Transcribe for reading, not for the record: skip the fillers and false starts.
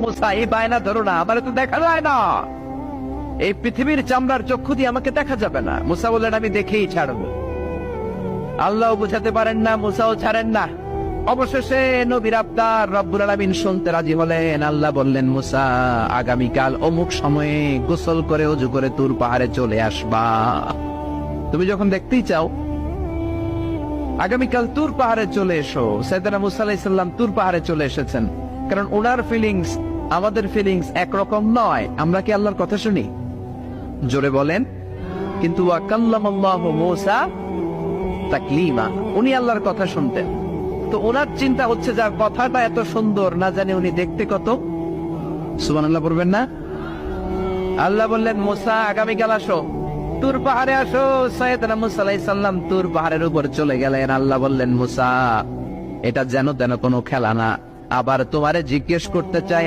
মুসা এই বায়না ধরো না, আমার তো দেখা যায় না, এই পৃথিবীর চামড়ার চক্ষু দিয়ে আমাকে দেখা যাবে না। মুসা বললেন আমি দেখেই ছাড়বো। আল্লাহ বুঝাতে পারেন না, মুসাও ছাড়েন না। অবশেষে নবীর আবদার রব্বুল আলামিন শুনতে রাজি হলেন। আল্লাহ বললেন, মুসা আগামীকাল অমুক সময়ে গোসল করে ওযু করে তুর পাহাড়ে চলে আসবা। তুমি যখন দেখতেই চাও আগামীকাল তুর পাহাড়ে চলে এসো। সাইয়েদনা মুসা আলাইহিস সালাম তুর পাহাড়ে চলে এসেছেন, কারণ ওনার ফিলিংস আমাদের ফিলিংস একরকম নয়। আমরা কি আল্লাহর কথা শুনি? জোরে বলেন। কিন্তু ওয়া কাল্লামাল্লাহু মুসা তাকলিমা, উনি আল্লাহর কথা শুনতেন। তো ওনার চিন্তা হচ্ছে যার কথাটা এত সুন্দর, না জানি উনি দেখতে কত। সুবহানাল্লাহ বলবেন না? আল্লাহ বললেন, মুসা আগামীকাল আসো, তুর পাহাড়ে আসো। সাইয়েদনা মুসা আলাইহিস সালাম তুর পাহাড়ের উপর চলে গেলেন। আল্লাহ বললেন, মুসা এটা যেন তেন কোনো খেলা না। আবার তোমারে জিজ্ঞেস করতে চাই,